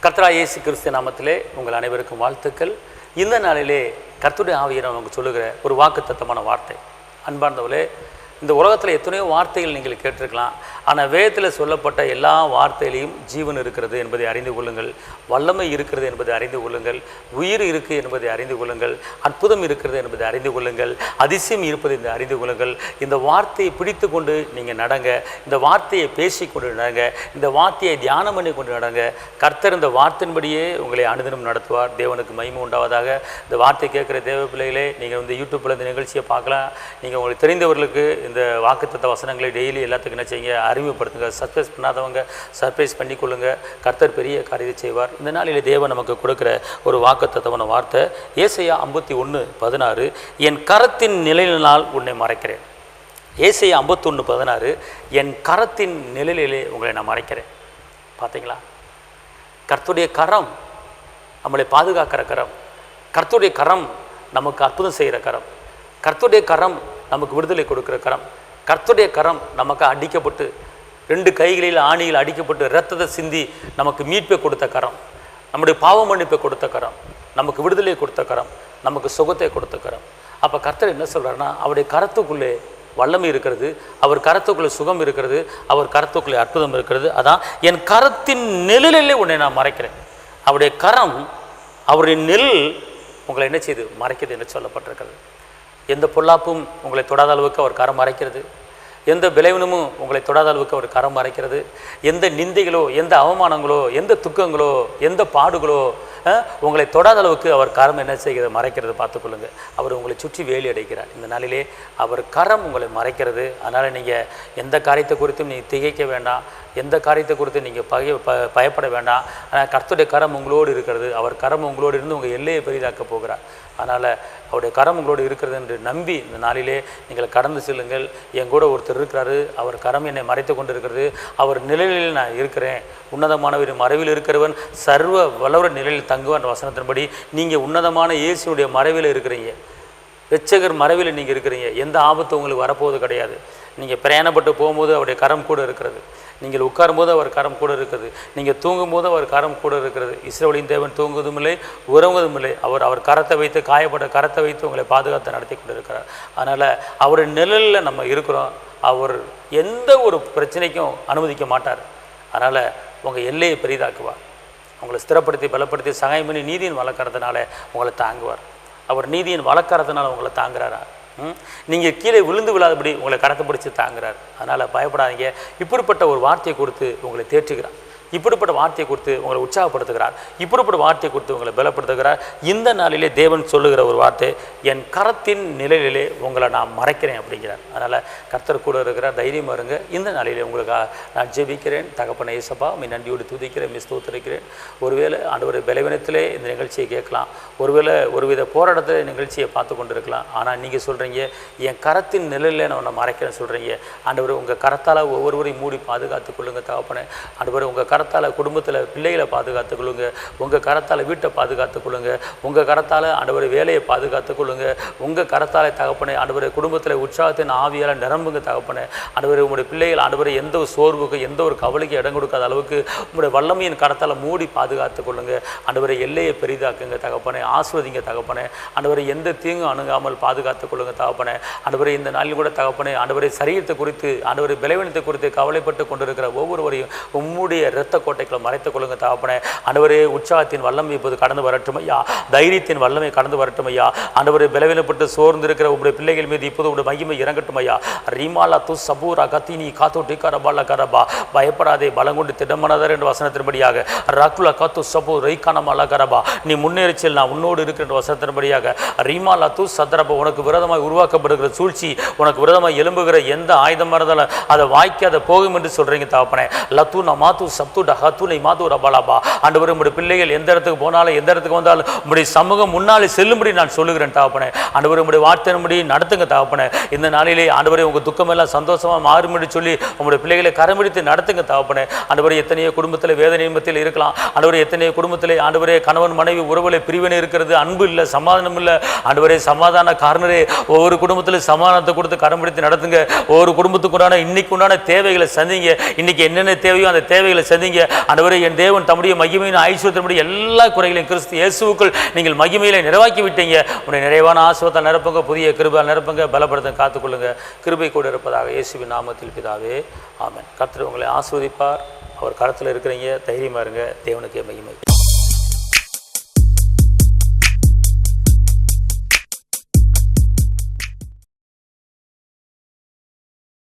கர்த்தராகிய இயேசு கிறிஸ்து நாமத்திலே உங்கள் அனைவருக்கும் வாழ்த்துக்கள். இந்த நாளிலே கர்த்தருடைய ஆவியை நமக்கு சொல்லுகிற ஒரு வாக்குத்தத்தமான வார்த்தை. அன்பார்ந்தவர்களே, இந்த உலகத்தில் எத்தனையோ வார்த்தைகள் நீங்கள் கேட்டிருக்கலாம். ஆனால் வேதத்தில் சொல்லப்பட்ட எல்லா வார்த்தையிலையும் ஜீவன் இருக்கிறது என்பதை அறிந்து கொள்ளுங்கள், வல்லமை இருக்கிறது என்பதை அறிந்து கொள்ளுங்கள், உயிர் இருக்குது என்பதை அறிந்து கொள்ளுங்கள், அற்புதம் இருக்கிறது என்பதை அறிந்து கொள்ளுங்கள், அதிசயம் இருப்பது என்று அறிந்து கொள்ளுங்கள். இந்த வார்த்தையை பிடித்து கொண்டு நீங்கள் நடங்க, இந்த வார்த்தையை பேசி கொண்டு நடங்க, இந்த வார்த்தையை தியானம் பண்ணி கொண்டு நடங்க. கர்த்தர் இந்த வார்த்தையின்படியே உங்களை அனுதினம் நடத்துவார். தேவனுக்கு மகிமை உண்டாவதாக. இந்த வார்த்தை கேட்குற தேவ பிள்ளைகளே, நீங்கள் யூடியூப்பில் இந்த நிகழ்ச்சியை பார்க்கலாம். நீங்கள் உங்களுக்கு தெரிந்தவர்களுக்கு இந்த வாக்குத்தத்த வசனங்களை டெய்லி எல்லாத்துக்கும் என்ன செய்யுங்க, அறிமுகப்படுத்துங்க. சர்ப்ரைஸ் பண்ணாதவங்க சர்ப்ரைஸ் பண்ணிக்கொள்ளுங்க. கர்த்தர் பெரிய காரியத்தை செய்வார். இந்த நாளில் தேவன் நமக்கு கொடுக்குற ஒரு வாக்குத்தத்தமான வார்த்தை ஏசாயா 51:16, என் கரத்தின் நிழலினால் உன்னை மறைக்கிறேன். ஏசாயா 51:16, என் கரத்தின் நிழலிலே உங்களை நான் மறைக்கிறேன். பார்த்தீங்களா? கர்த்தருடைய கரம் நம்மளை பாதுகாக்கிற கரம், கர்த்தருடைய கரம் நமக்கு அற்புதம் செய்கிற கரம், கர்த்தருடைய கரம் நமக்கு விடுதலை கொடுக்குற கரம், கர்த்தருடைய கரம் நமக்கு அடிக்கப்பட்டு 2 கைகளில் ஆணியில் அடிக்கப்பட்டு இரத்தத்தை சிந்தி நமக்கு மீட்பை கொடுத்த கரம், நம்முடைய பாவ மன்னிப்பை கொடுத்த கரம், நமக்கு விடுதலை கொடுத்த கரம், நமக்கு சுகத்தை கொடுத்த கரம். அப்போ கர்த்தர் என்ன சொல்கிறாருன்னா, அவருடைய கரத்துக்குள்ளே வல்லமை இருக்கிறது, அவர் கரத்துக்குள்ளே சுகம் இருக்கிறது, அவர் கரத்துக்குள்ளே அற்புதம் இருக்கிறது. அதான் என் கரத்தின் நிழலிலே உன்னை நான் மறைக்கிறேன். அவருடைய கரம், அவருடைய நிழல் உங்களை என்ன செய்து மறைக்கிறது என்று சொல்லப்பட்டிருக்கிறது. எந்த பொல்லாப்பும் உங்களை தொடாத அளவுக்கு அவர் கரம் மறைக்கிறது, எந்த விளைவினமும் உங்களை தொடாத அளவுக்கு அவர் கரம் மறைக்கிறது. எந்த நிந்தைகளோ, எந்த அவமானங்களோ, எந்த துக்கங்களோ, எந்த பாடுகளோ உங்களை தொடாத அளவுக்கு அவர் கரம் என்ன செய்கிறது, மறைக்கிறது. பார்த்துக்கொள்ளுங்க. அவர் உங்களை சுற்றி வேலி அடைக்கிறார். இந்த நாளிலே அவர் கரம் உங்களை மறைக்கிறது. அதனால் நீங்கள் எந்த காரியத்தை குறித்தும் நீங்கள் திகைக்க வேண்டாம், எந்த காரியத்தை குறித்து நீங்கள் பயப்பட வேண்டாம். ஆனால் கர்த்தருடைய கரம் உங்களோடு இருக்கிறது. அவர் கரம் உங்களோடு இருந்து உங்கள் எல்லையை பெரிதாக்க போகிறார். அதனால் அவருடைய கரம் உங்களோடு இருக்கிறது என்று நம்பி இந்த நாளிலே நீங்கள் கடந்து செல்லுங்கள். என் கூட ஒருத்தர் இருக்கிறாரு, அவர் கரம் என்னை மறைத்து கொண்டு இருக்கிறது, அவர் நிழலில் நான் இருக்கிறேன். உன்னதமானவர் மறைவில் இருக்கிறவன் சர்வ வல்லவர நிலையில் தங்குவான் வசனத்தின்படி நீங்கள் உன்னதமான இயேசுடைய மறைவில் இருக்கிறீங்க. இரட்சகர் மறைவில் நீங்கள் இருக்கிறீங்க. எந்த ஆபத்தும் உங்களுக்கு வரப்போவது கிடையாது. நீங்கள் பிரயாணப்பட்டு போகும்போது அவருடைய கரம் கூட இருக்கிறது. நீங்கள் உட்காரும்போது அவர் கரம் கூட இருக்கிறது. நீங்கள் தூங்கும்போது அவர் கரம் கூட இருக்கிறது. இஸ்ரவேலின் தேவன் தூங்குவதும் இல்லை, உறங்குவதும் இல்லை. அவர் கரத்தை வைத்து, காயப்பட்ட கரத்தை வைத்து உங்களை பாதுகாத்து நடத்தி கொண்டு இருக்கிறார். அதனால் அவருடைய நிழலில் நம்ம இருக்கிறோம். அவர் எந்த ஒரு பிரச்சனைக்கும் அனுமதிக்க மாட்டார். அதனால் உங்கள் எல்லையை பெரிதாக்குவார். உங்களை ஸ்திரப்படுத்தி பலப்படுத்தி சகாயம் பண்ணி நீதியின் வழக்கறதுனால உங்களை தாங்குவார். அவர் நீதியின் வழக்கறதுனால உங்களை தாங்குறாரா? நீங்கள் கீழே விழுந்து விழாதபடி உங்களை கரத்தை பிடிச்சி தாங்குறார். அதனால் பயப்படாதீங்க. இப்படிப்பட்ட ஒரு வார்த்தையை கொடுத்து உங்களை தேற்றுகிறார். இப்படிப்பட்ட வார்த்தையை கொடுத்து உங்களை உற்சாகப்படுத்துகிறார். இப்படிப்பட்ட வார்த்தையை கொடுத்து உங்களை பலப்படுத்துகிறார். இந்த நாளிலே தேவன் சொல்லுகிற ஒரு வார்த்தை, என் கரத்தின் நிழலிலே உங்களை நான் மறைக்கிறேன் அப்படிங்கிறார். அதனால் கர்த்தர் கூட இருக்கிறார். தைரியமாக இருங்க. இந்த நாளிலே உங்களுக்காக நான் ஜெபிக்கிறேன். தகப்பனை இயேசப்பா, உம்மை நன்றியோடு துதிக்கிறேன், ஸ்தோத்திரிக்கிறேன். ஒருவேளை ஆண்டவர் பலவீனத்திலே இந்த நிகழ்ச்சியை கேட்கலாம், ஒருவேளை ஒருவித போராட்டத்தில் நிகழ்ச்சியை பார்த்து கொண்டு இருக்கலாம். ஆனால் நீங்கள் சொல்கிறீங்க, என் கரத்தின் நிழலில் நான் உன்னை மறைக்கிறேன்னு சொல்கிறீங்க. ஆண்டவர் உங்கள் கரத்தால் ஒவ்வொருவரையும் மூடி பாதுகாத்துக் கொள்ளுங்க தகப்பனே. ஆண்டவர் உங்கள் கரத்தால் குடும்பத்தில் பிள்ளைகளை பாதுகாத்துக் கொள்ளுங்க. உங்கள் கரத்தால் வீட்டை பாதுகாத்துக் கொள்ளுங்க. உங்கள் கரத்தால் ஆண்டவர் வேலையை பாதுகாத்துக் கொள்ளுங்க. உங்கள் கரத்தால் தகப்பனே ஆண்டவர் குடும்பத்தில் உற்சாகத்தின் ஆவியால் நிரம்புங்க தகப்பனே. ஆண்டவர் உங்களுடைய பிள்ளைகள் ஆண்டவர் எந்த ஒரு சோர்வுக்கு, எந்த ஒரு கவலைக்கு இடம் கொடுக்காத அளவுக்கு உங்களுடைய வல்லமையின் கரத்தால் மூடி பாதுகாத்துக் கொள்ளுங்க. ஆண்டவரை எல்லையை பெரிதாக்குங்க தகப்பனே. ஆசீர்வதிங்க தகப்பனே. ஆண்டவரை எந்த தீங்கும் அணுகாமல் பாதுகாத்துக் கொள்ளுங்க தகப்பனே. ஆண்டவரை இந்த நாளில் கூட தகப்பனே ஆண்டவரை சரீரத்தை குறித்து, ஆண்டவரை பலவீனத்தை குறித்து கவலைப்பட்டு கொண்டிருக்கிற ஒவ்வொருவரையும் உம்முடைய இரத்த கோட்டைகளை மறைத்துக் கொள்ளுங்க தகப்பனே. ஆண்டவரே உற்சாகத்தின் வல்லமை இப்போது கடந்து வரட்டும் ஐயா. தைரியத்தின் வல்லமை கடந்து வரட்டும் ஐயா. ஆண்டவரை பலவீனப்பட்டு சோர்ந்து இருக்கிற உங்களுடைய பிள்ளைகள் மீது இப்போது உங்களுடைய மகிமை இறங்கட்டும் ஐயா. ரீமாலா து சபூரா கத்தினி காத்து டிகாரபாலா கரபா, பயப்படாதே பலங்கொண்டு திடமனதர் என்ற வசனத்தின்படியாக ரகுலா காத்து சபூ ரைக்கானமாலா கரபா, நீ முன்னேறிச்சல் நான் உன்னோடு இருக்கிற வசனத்தின்படியாக ரீமாலா து சதரபா, உனக்கு விரோதமாக உருவாக்கப்படுகிற சூழ்ச்சி, உனக்கு விரோதமாக எழும்புகிற எந்த ஆயுதம் இருந்தாலும் அதை வாய்க்காத போகும் என்று சொல்றீங்க தகப்பனே. லத்து நமாத்து சப்து டஹத்துனை மாது ரபலாபா. ஆண்டவர் உங்களுடைய பிள்ளைகள் எந்த இடத்துக்கு போனாலும், எந்த இடத்துக்கு வந்தாலும் உங்களுடைய சமூகம் முன்னாலே செல்லும்படி நான் சொல்லுகிறேன் தகப்பனே. ஆண்டவர் உங்களுடைய வார்த்தையின்படி நடத்துங்க தகப்பனே. இந்த நாளிலே ஆண்டவரே உங்கள் துக்கமெல்லாம் சந்தோஷமாக மாறும் என்று சொல்லி உங்களுடைய பிள்ளைகளை கரம்பிடித்து நடத்துங்க தகப்பனே. ஆண்டவரே எத்தனையோ குடும்பத்தில் வேதனை நிமித்தில் இருக்கலாம். ஆண்டவரே எத்தனையோ குடும்பத்தில் ஆண்டவரே கணவன் மனைவி உறவுகளை பிரிவினை இருக்கிறது, அன்பு இல்லை, சமாதானம் இல்லை. ஆண்டவரே சமாதான காரணரே ஒவ்வொரு குடும்பத்தில் சமாதானத்தை கொடுத்து கரம்பிடித்து நடத்துங்க. ஒவ்வொரு குடும்பத்துக்கு உண்டான இன்னைக்கு உண்டான தேவைகளை சந்திங்க. இன்னைக்கு என்னென்ன தேவையோ அந்த தேவைகளை சந்தி வந்தீங்க. ஆண்டவரே, என் தேவன் தம்முடைய மகிமையின் ஐஸ்வர்யத்தினுடைய எல்லா குறைகளையும் கிறிஸ்து இயேசுவுக்குள் நீங்கள் மகிமையிலே நிறைவாக்கி விட்டீங்க. உடைய நிறைவான ஆசீர்வாதத்தால் நிரப்புங்க, புதிய கிருபையால் நிரப்புங்க, பலப்படுத்த காத்துக்கொள்ளுங்க. கிருபை கூட இருப்பதாக இயேசுவின் நாமத்தில் பிதாவே, ஆமென். கர்த்தர் உங்களை ஆசீர்வதிப்பார். அவர் கரத்தில் இருக்கிறீங்க, தைரியமாக இருங்க. தேவனுக்கே மகிமை.